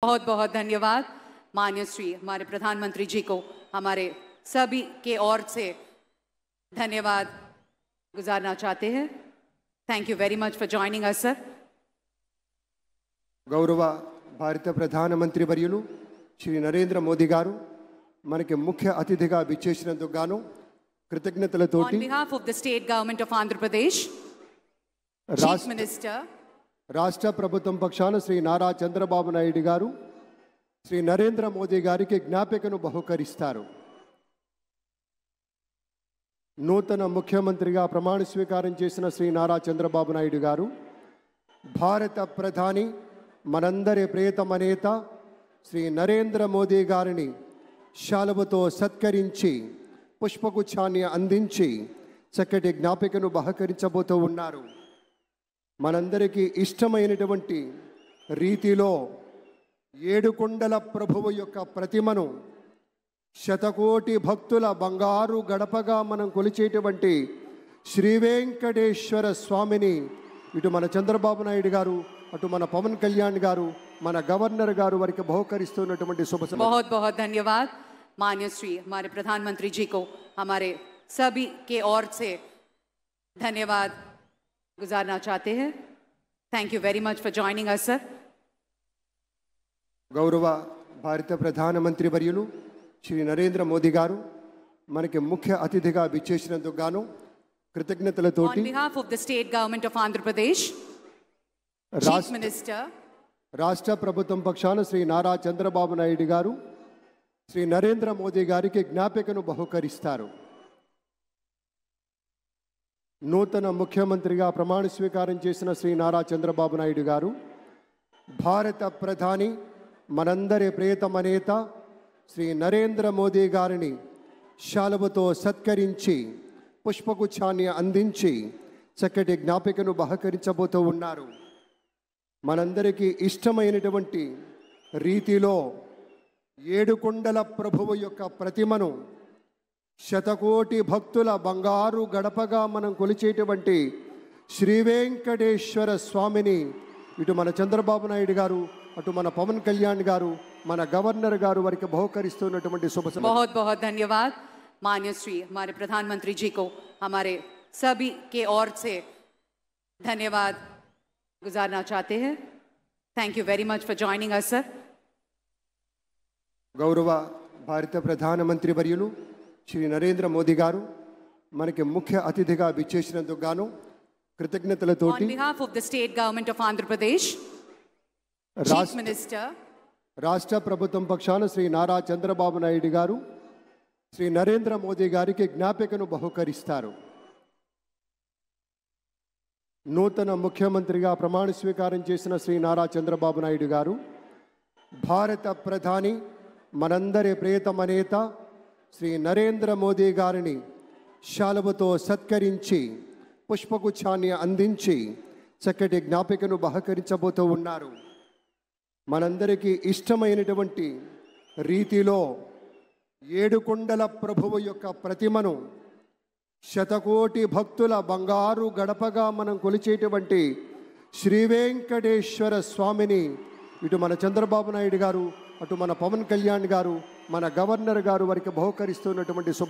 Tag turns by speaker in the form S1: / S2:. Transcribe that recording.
S1: बहुत बहुत धन्यवाद माननीय श्री हमारे प्रधानमंत्री जी को हमारे सभी के ओर से धन्यवाद गुजारना चाहते हैं। Thank you very much for joining us sir.
S2: गौरव भारत प्रधानमंत्री वर्युलु श्री नरेंद्र मोदी गारू మనకి ముఖ్య అతిథిగా విచ్చేసినందుకు గాను కృతజ్ఞతలతోటి
S1: On behalf of the state government of Andhra Pradesh, Chief Minister,
S2: రాష్ట్ర ప్రభుత్వం పక్షాన శ్రీ నారా చంద్రబాబు నాయుడు గారు శ్రీ నరేంద్ర మోదీ గారికి జ్ఞాపికను బహుకరిస్తారు. నూతన ముఖ్యమంత్రిగా ప్రమాణ స్వీకారం చేసిన శ్రీ నారా చంద్రబాబు నాయుడు గారు భారత ప్రధాని మనందరి ప్రియతమ నేత శ్రీ నరేంద్ర మోదీ గారిని శాలువతో సత్కరించి పుష్పగుచ్ఛాన్ని అందించి చక్కటి జ్ఞాపికను బహకరించబోతూ ఉన్నారు. మనందరికీ ఇష్టమైనటువంటి రీతిలో ఏడుకొండల ప్రభువు యొక్క ప్రతిమను శతకోటి భక్తుల బంగారు గడపగా మనం కొలిచేటువంటి శ్రీ వెంకటేశ్వర స్వామిని ఇటు మన చంద్రబాబు నాయుడు గారు అటు మన పవన్ కళ్యాణ్ గారు మన గవర్నర్ గారు వారికి బహుకరిస్తున్నటువంటి శుభ సమయం.
S1: बहुत बहुत धन्यवाद माननीय श्री हमारे प्रधानमंत्री जी को हमारे सभी के ओर से धन्यवाद गुजारना चाहते हैं। Thank you very much for joining us sir.
S2: గౌరవ భారత ప్రధానమంత్రి వర్యులు శ్రీ నరేంద్ర మోదీ గారు మనకి ముఖ్య అతిథిగా విచ్చేసినందుకు గాను కృతజ్ఞతలతోటి
S1: On behalf of the state government of Andhra Pradesh, Chief Minister,
S2: రాష్ట్ర ప్రభుత్వం పక్షాన శ్రీ నారా చంద్రబాబు నాయుడు గారు శ్రీ నరేంద్ర మోదీ గారికి జ్ఞాపికను బహుకరిస్తారు. నూతన ముఖ్యమంత్రిగా ప్రమాణ స్వీకారం చేసిన శ్రీ నారా చంద్రబాబు నాయుడు గారు భారత ప్రధాని మనందరి ప్రియతమ నేత శ్రీ నరేంద్ర మోదీ గారిని శాలువతో సత్కరించి పుష్పగుచ్ఛాన్ని అందించి చక్కటి జ్ఞాపికను బహకరించబోతూ ఉన్నారు. మనందరికీ ఇష్టమైనటువంటి రీతిలో ఏడుకొండల ప్రభువు యొక్క ప్రతిమను శతకోటి భక్తుల బంగారు గడపగా మనం కొలిచేటువంటి శ్రీ వెంకటేశ్వర స్వామిని ఇటు మన చంద్రబాబు నాయుడు గారు అటు మన పవన్ కళ్యాణ్ గారు మన గవర్నర్ గారు వారికి బహుకరిస్తున్నటువంటి శుభ సమయం.
S1: बहुत बहुत धन्यवाद माननीय श्री हमारे प्रधानमंत्री जी को हमारे सभी के ओर से धन्यवाद गुजारना चाहते हैं। Thank you very much for joining us sir.
S2: గౌరవ భారత ప్రధానమంత్రి వర్యులు శ్రీ నరేంద్ర మోదీ గారు మనకి ముఖ్య అతిథిగా విచ్చేసినందుకు గాను కృతజ్ఞతలతోటి
S1: On behalf of the state government of Andhra Pradesh, Chief Minister,
S2: రాష్ట్ర ప్రభుత్వం పక్షాన శ్రీ నారా చంద్రబాబు నాయుడు గారు శ్రీ నరేంద్ర మోదీ గారికి జ్ఞాపికను బహుకరిస్తారు. నూతన ముఖ్యమంత్రిగా ప్రమాణ స్వీకారం చేసిన శ్రీ నారా చంద్రబాబు నాయుడు గారు భారత ప్రధాని మనందరి ప్రియతమ నేత శ్రీ నరేంద్ర మోదీ గారిని శాలువతో సత్కరించి పుష్పగుచ్ఛాన్ని అందించి చక్కటి జ్ఞాపికను బహకరించబోతూ ఉన్నారు. మనందరికీ ఇష్టమైనటువంటి రీతిలో ఏడుకొండల ప్రభువు యొక్క ప్రతిమను శతకోటి భక్తుల బంగారు గడపగా మనం కొలిచేటువంటి శ్రీ వెంకటేశ్వర స్వామిని ఇటు మన చంద్రబాబు నాయుడు గారు అటు మన పవన్ కళ్యాణ్ గారు మన గవర్నర్ గారు వారికి బహుకరిస్తున్నటువంటి శుభ